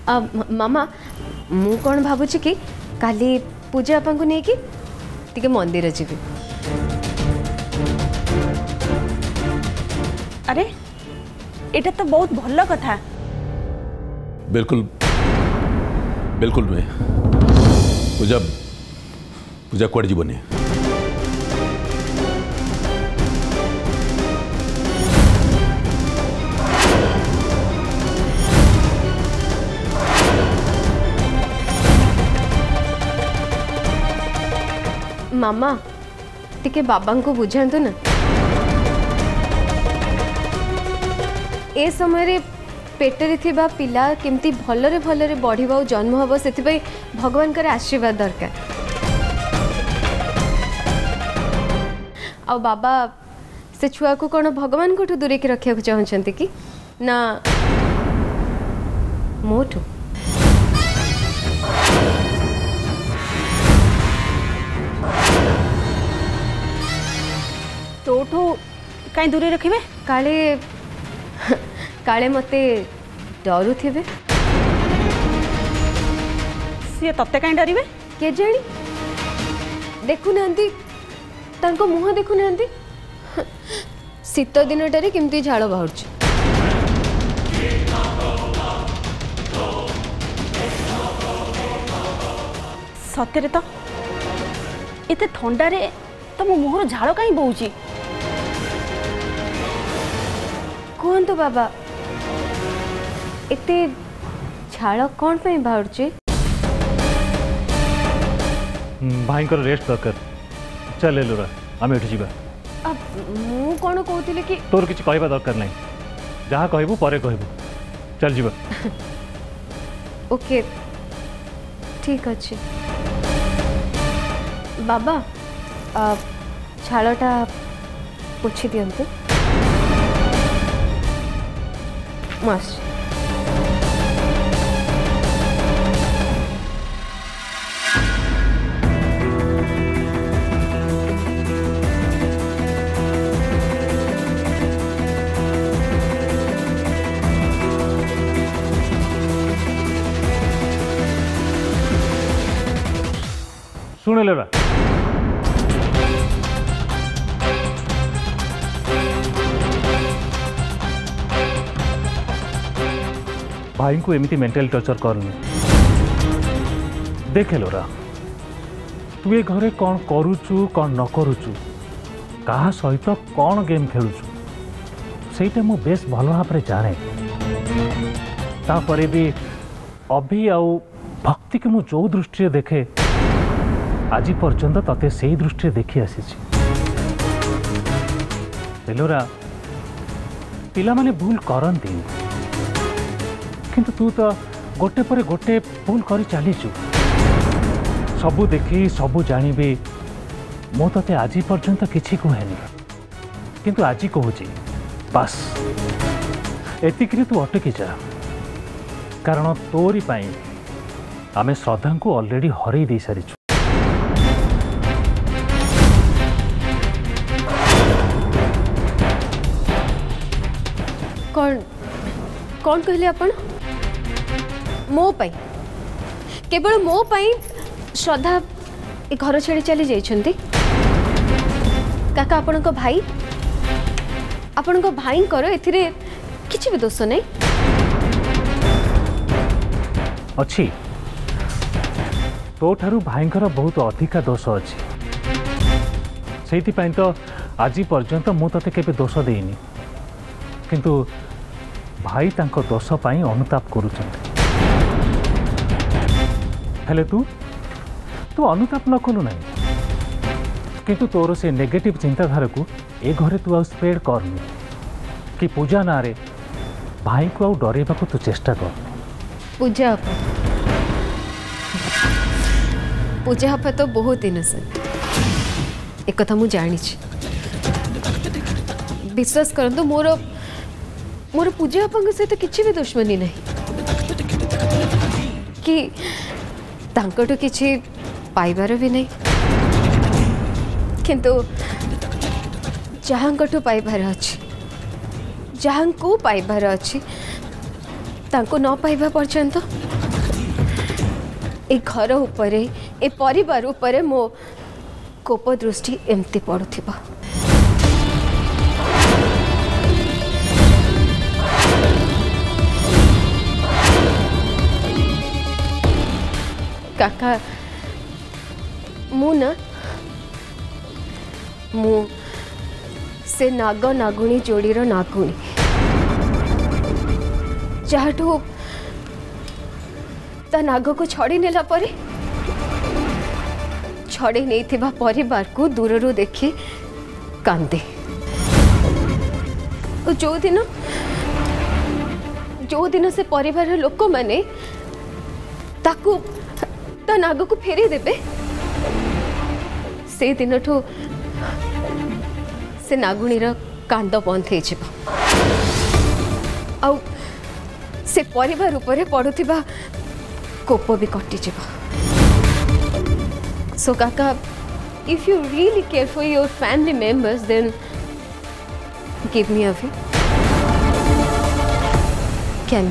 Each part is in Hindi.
मामा मु कौन भावुची कि काली पूजा आपा को नहीं कि मंदिर जीवी। अरे एटा तो बहुत भल कथा। बिल्कुल बिल्कुल नुहे पूजा पूजा कुआड़े जीवनी। मामा टिके बाबा को बुझातु ना ए समय पेटरे थिबा पिला केमती भलरे भलरे बढ़िबा और जन्म हबो से भगवान कर आशीर्वाद दरकार। आ बाबा से छुआ को कौन भगवान को दूरे की रखा चाहते कि ना मोठू? तोठू कहीं दूरे रखिबे? काले काले मते डरू थे सी तत्ते कहीं डरवे के जानी? देखु नांती तांको मुह देखु नांती शीत दिनटारे केमती झाड़ बाहर सतरे तो एते थंडारे तो मो मुहर झाड़ कहीं बोची? कहतु बाबा एते झाड़ कौन पे बाहर? भाई को रेस्ट दरकार। चल लुरा आम एठू जीवा। अब मु कौन कहती कि तोर किसी कहवा दरकार नहीं, जहाँ कहबू परे कहबू। चल जीवा। ओके ठीक अच्छे बाबा झाड़टा पोछि दियंतु मस्त। सुन लेरा भाई को एमती मेंटल टर्चर करनी। देख लोरा तू ए घरे कौन करुचु कौन न करुचु कहा सहित कौन गेम खेलुचु सेटा मु बेस भल भाव जाने। तापरे भी अभी आउ भक्ति के मु जो दृष्टि देखे आज पर्यंत तते से दृष्टि देखी आसी। लोरा पिला माने भूल करती किंतु तू तो गोटे पर गोटे भूल कर चलीचु। सबू देखी सबू जानी मो ते आज पर्यंत किसी कहेनी किंतु आज कहूँ बस एतिक तू अटकी जा। कारण तोरी पाई आमे श्रद्धा को ऑलरेडी हरई दे सारीचु। कौन कौन कहले आपण? मो पाई केवल मो पाई श्रद्धा ए घर छाड़ी चली जाइछंती? काका आपण को भाई आपण को भाई करो एथिरे किछि भी दोष नहीं अच्छी। तो ठारू भाई बहुत अधिका दोष अच्छी से तो आज पर्यंत मु ते केबे दोष देनी किंतु भाई तांको दोष पाई अनुताप करुछंती। हेले तू तू अनुताप न कलु नहीं किंतु तोर से नेगेटिव चिंताधारा को ए घरे तू आउ स्प्रेड करनी कि पूजा ना रे भाई को आउ डरेबा को तू चेष्टा कर। पूजा पूजा तो बहुत इनोसेंट एक कथा मु जानी विश्वास करंतु मोर मोर पूजा सहित किसी भी दुश्मनी नहीं कि तांकटू किसी पाइबार भी नहीं किंतु जहाँकटू पाइबार अच्छी जहाँ को पाइबार अच्छी तांको न पाइबा पर्यंत ए घर उपरे ए परिवार उपरे मो कोप दृष्टि एमती पड़ुथिबा। काका मु से नाग नागुणी जोड़ीर नागुणी जहाठू ता नाग को छड़ी नेला परे छड़ी नहीं थिबा परिवार को दूररू देखी कांदे। जो दिन से परिवार लोक माने ताकू ता नाग को फेरी देबे से दिन ठू से नागुणीर कांद बंद हो आउ से परिवार उपरे पड़ुथिबा कोप भी कटि जिबा। सो काका if you really care for your family members then give me a way. Can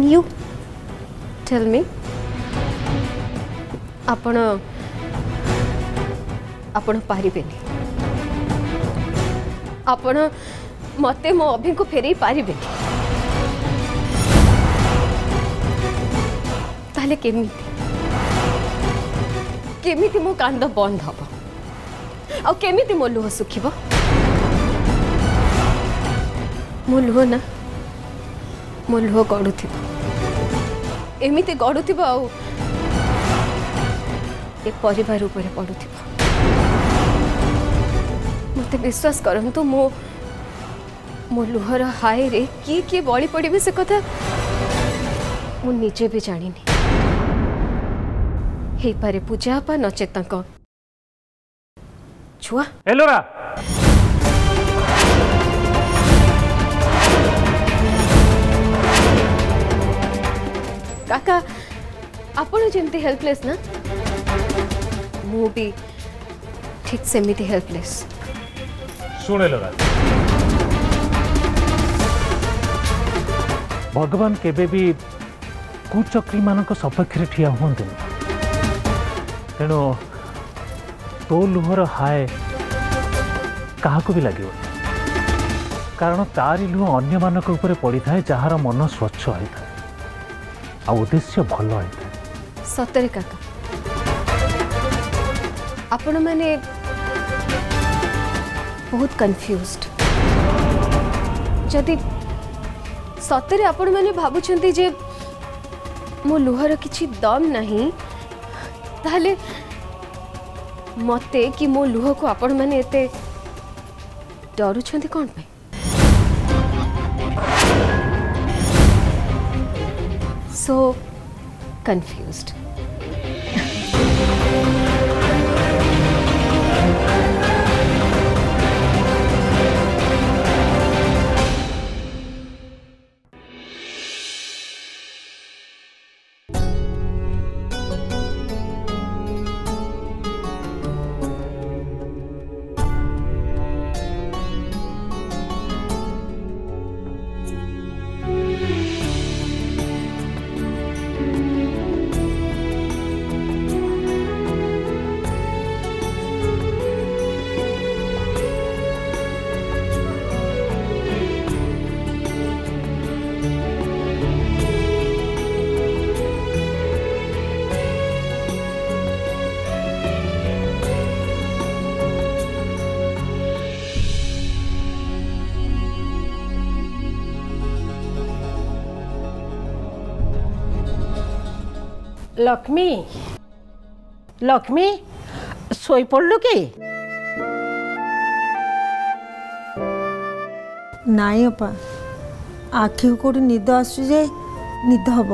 you tell me आपण पारिबेनी आपण मते मो अभी को फेरी पारिबेनी ताले केमिति मो कांद बंद हबो आ केमिति मो लुह सुखिबो। मो लुह गड़ुथिबो एमिति गड़ुथिबो आ ए परिवार उपरे पड़ुथिबो। मते विश्वास करंतु मो लुहर हाय रे किए बड़ी पड़े से कथा मु निजे भी जानी हे पारे पूजा पा नचेत छुआ। एलोरा काका आपण जेमती हेल्पलेस ना मु भी ठीक सेमिति हेल्पलेस। सुन एलोरा भगवान केबे भी कुचक्री मान सपक्ष ठिया हूँ तेणु तो लुहर हाय क्या भी लगे कारण तारी लुह अन्य मानक ऊपर पड़ी था जार मन स्वच्छ होता है आ उद्देश्य भल होता है। सतरे काका आपण मैंने बहुत कंफ्यूज्ड जदि सतरे आपण मैंने भावुंट जे मो लुहर किछि दम नहीं ताहले मते कि मो लुह को आपण मैंने एते डरुछंती कौन पे। सो कंफ्यूज्ड। लक्ष्मी लक्ष्मी सोई पड़लु कि नाई अपा आखि को निद आसुजे निद हम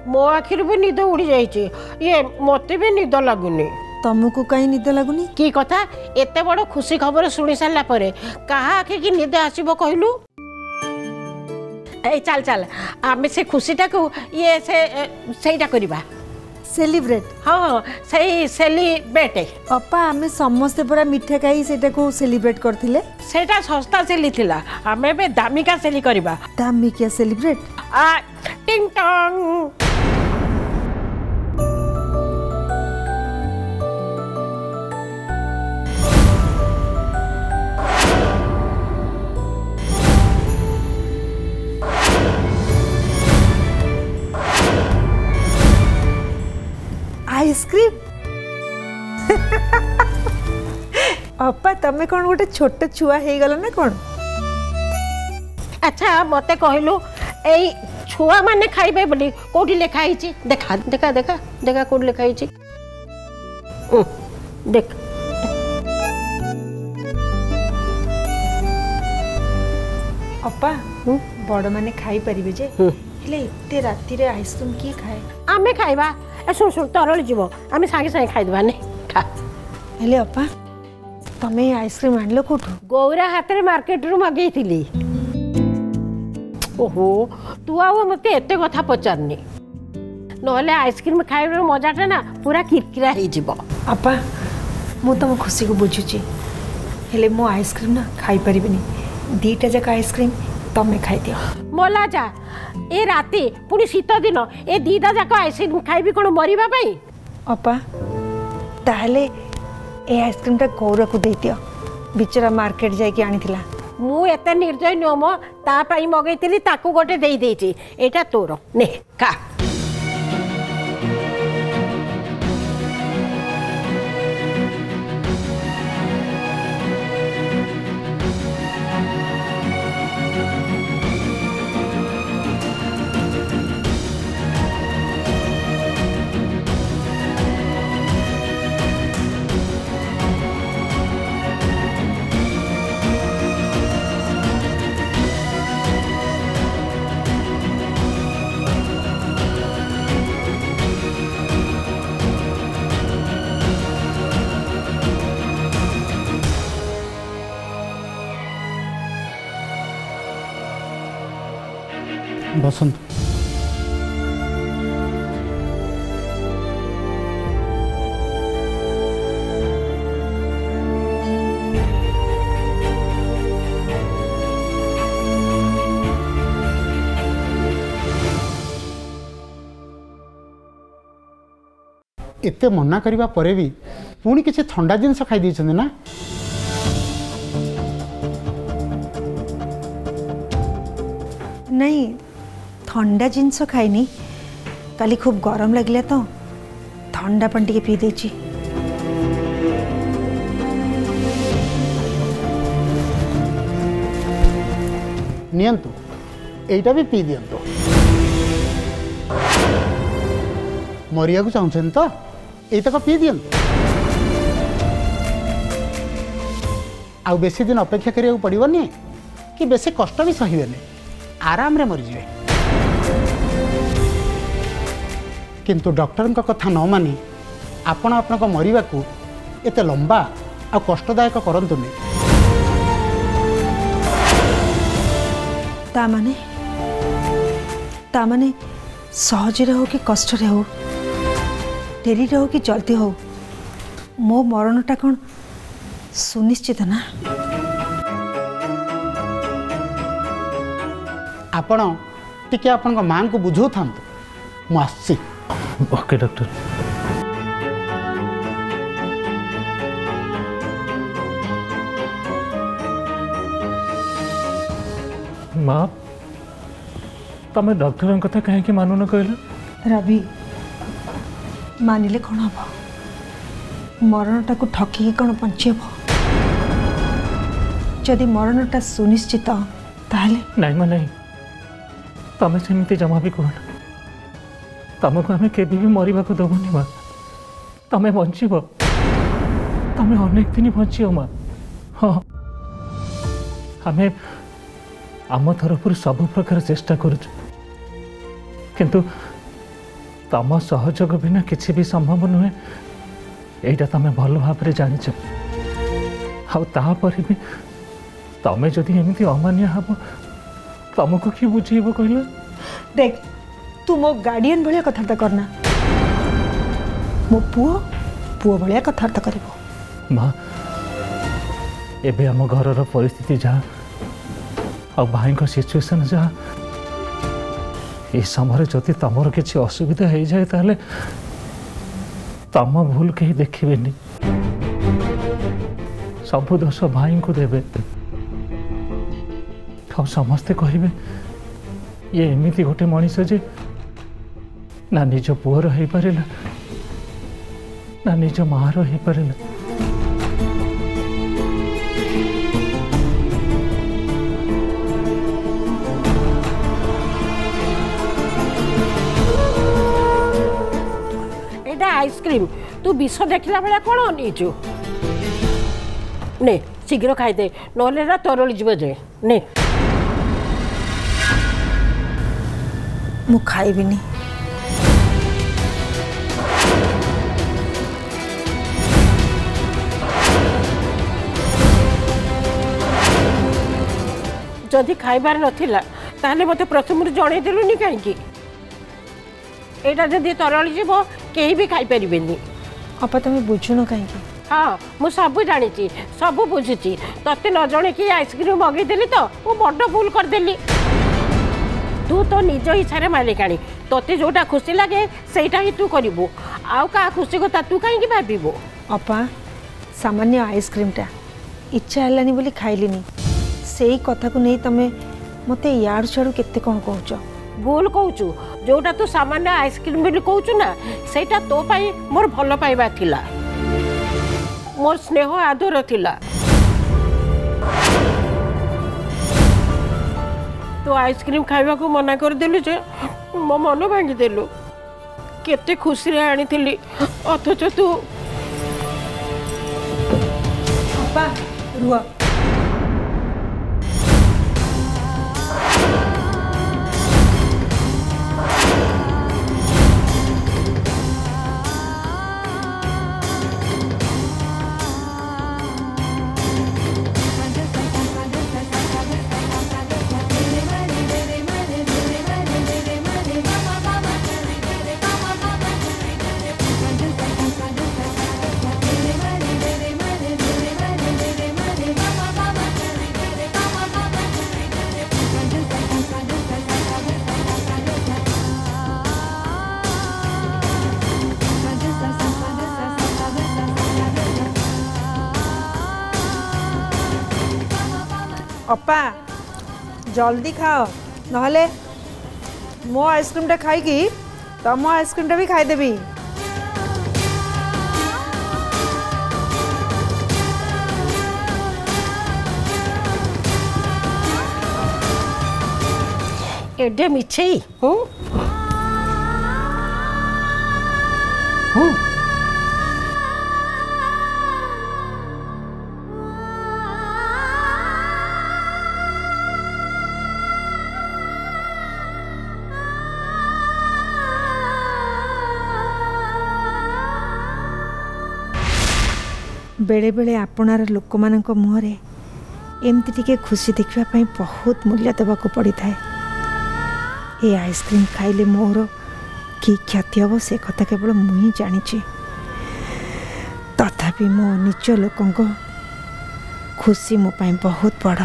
मो आखिर भी निद उड़ी जाइए ये मते भी निद लगुनि तुमको कहीं निद लगुनि की कथा एते बड़ खुशी खबर सुनी सारा पर कहा आखि की निद आसब कहलु ए चल चल आमे से खुशीटा को ये सेटा करबा सेलिब्रेट हाँ सही सेलिब्रेट अपा आमे समस्ते पूरा मिठा खाई सेटा को सेलिब्रेट करथिले सेटा सस्ता सेली थिला आमे बे दामिका सेली करबा दामिका सेलिब्रेट आ टिंग टंग आइसक्रीम अपा तमें कौन गोटे छोट छुआ हो गल ना कौन अच्छा मते कहलु एई छुआ माने खाइबे बोली कोठी लिखा हिची देखा देखा देखा देखा कोठी लिखा हिची देख अपा बड़ माने खाई परिबे जे हेले एते राती रे आइसक्रीम की खाए आमे खाइबा ए सुन सुन तरल जीव आमे सागे सागे खाइ देबा ने खा हेले अपा तमें आइसक्रीम आनलो कोठु गौरा हाथ रे मार्केट रु मगई थिली ओहो तू आउ मते एते कथा पचारनी नहले आइसक्रीम खाइबे मजाटा ना पूरा किरकिरा हो जिवो अपा मु तुम खुशी को बुझुची हेले मो आइसक्रीम ना खाई परिबिनी दीटा जक आइसक्रीम तमे खाई दियो मोला जा ए राती पुनी शीत दिन ए दीदा जाक आइसक्रीम खाइबी कोन मरिबा पई अपा ताहले ए आइसक्रीम ता गौरा को दे दियो बिचरा मार्केट जाई के आनी थिला मु एते निर्दय नियम ता पई मगैतिली ताकू गोटे देई देइची एटा तोर ने खा बसंत एते मना करबा परे भी पुणी किसी ठंडा जिनस खाई देछन ना नहीं ठंडा जिनस खाइनी काली खूब गरम लगिला तो ठंडा पानी टिके पी देची नियंतु एटा भी पी दियंतु मरिया को चाहछन तो एतक पी दियंतु आ बेसी दिन अपेक्षा करिया पड़िबनी कि बेसी कष्ट भी सहिबेनी आराम रे मर जिवे किंतु डॉक्टर का कथा न मानी आपण आपन मरिबा को एते लंबा आ कष्टदायक करंतुनी तामाने सहज रे हो कि कष्ट रे हो डेरी रे हो कि जल्दी हो मो मरणटा कौन सुनिश्चित ना आपण टिके आपण मां को बुझो थांतु मु आसी ओके डॉक्टर माँ तमें डॉक्टर कथा कहीं मानुन कहल रवि मानिले कौन हम मरणटा को ठकी कौन बंचेब जदि मरणटा सुनिश्चित ताहले नहीं मां नहीं तमें सेमती जमा भी कहना तुमको आम के मरवा को दबुनि माँ तमें बंचब तमें अनेक दिन बंच माँ हाँ आम आम तरफ सब प्रकार चेष्टा किंतु तम सहयोग बिना किसी भी संभव नुहे यहीटा तुम भल भाव जाच आपर भी तमें जदि एमती अमानिया हम तुमको किए बुझेब कहल देख तू मो गार्डियन भाया कथबार्ता करना मो पुओ भाया कथबार्ता कर माँ एबे आम घर परिस्थिति जहाँ आ भाई सिचुएशन जहाँ ये समय जदि तुम किसी असुविधा हो जाए ताले तम भूल कहीं देखिए सब दोष भाई को देवे और समस्ते कहे ये एमती गोटे मनीष जे ना निज पुअर हो पारे ना निज मार हो पारे आइसक्रीम तू विष देखला बेला कौन अनेचु ने शीघ्र खाईदे ना तरली जीव जे ने मु खाइबिनी जदि खाइबार नथिला ताहले मते प्रथम जणे देलुनी काहेकि एटा जदि तरली जीव केही भी खाई परिबेनी अपा तुम बुझुन कहीं हाँ मु सब जानी सब बुझी तते न जणे कि आइसक्रीम मगई देली तो मु बड़ भूल कर देली तू तो निज इच्छा मालिकाणी तोते जोटा खुशी लगे सेटा ही तू करू आउ का खुशी कथा तू कहीं भाव अपा सामान्य आइसक्रीमटा इच्छा है बोली खाइलिनी से कथा को नहीं तमें मत याड़ छाड़ू केते कौन कहूच भूल कहूचु जोटा तू सामान्य आइसक्रीम बोली कहूचु ना सेटा तो पाई मोर भल पाइबा थिला मोर स्नेह आदर थिला तो आइसक्रीम खाइबा को मना कर देलु जे मो मन भांगी देलु केते खुशी रे आनी थिली अथच तू अपा रुआ अपा जल्दी खाओ नहले मो आइसक्रीमटा खाई तुम आइसक्रीमटा भी खाईदेवी एडे मिछे बेले बेले आपणार लोक मान मुहरे एमती टिके खुशी देखापी बहुत मूल्य देवाक पड़ी था ये आइसक्रीम खाइले मोर कि क्षति हम से कथा केवल मुई जानी तथापि मो निज लोक खुशी मो पाई बहुत बड़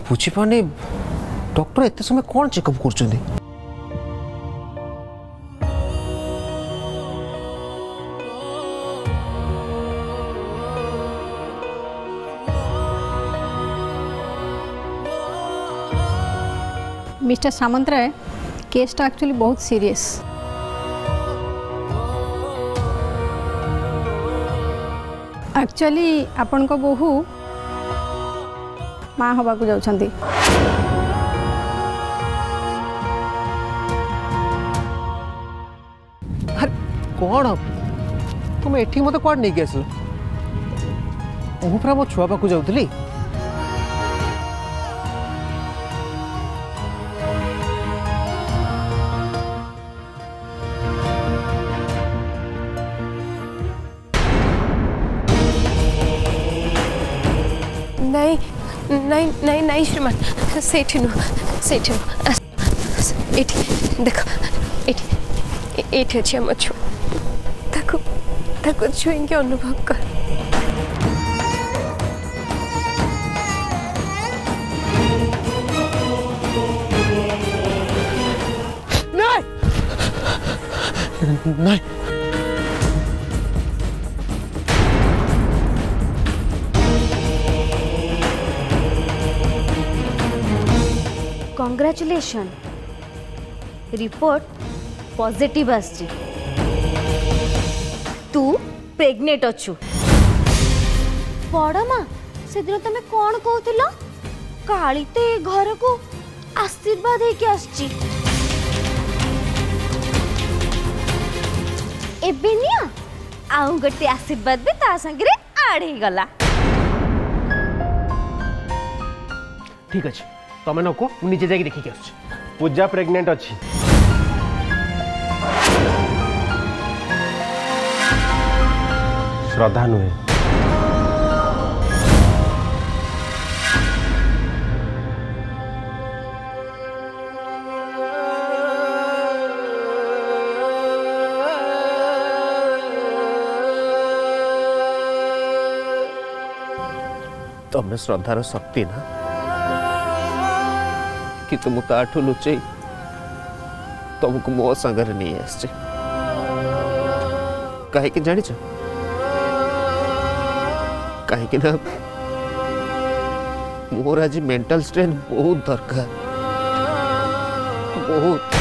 बुझीपाने डॉक्टर एत समय कौन चेकअप कर मिस्टर सामंतराय केसटा एक्चुअली बहुत सीरियस एक्चुअली आपण को बहु माँ हवा को जाउछंती कौन तुम एठी मत कौन नहीं आसल पूरा मो छुआ पाक जाऊली नहीं नहीं नहीं नहीं श्रीमान सेठी नु एठी देखो एठी अच्छी हम छु ताको छुई के अनुभव कर नहीं कंग्रेचुलेशन रिपोर्ट पॉजिटिव आसी तू प्रेग्नेंट अच्छु बड़ माँ से दिन तुम कौन कहूल काली तो ए घर को आशीर्वाद होके आसची एबे निया आउ गोटे आशीर्वाद भी ता संगे आड़ ही गला ठीक अच्छे तमें नको निजे जाके देखिक आस पूजा प्रेग्नेंट अच्छी श्रद्धा नुहे तमें श्रद्धार शक्ति ना कि तुम ताठू लुचे तुमको मो संगर नहीं आसचे कहीं जानी कहीं ना मोर आज मेंटल स्ट्रेन बहुत दरकार बहुत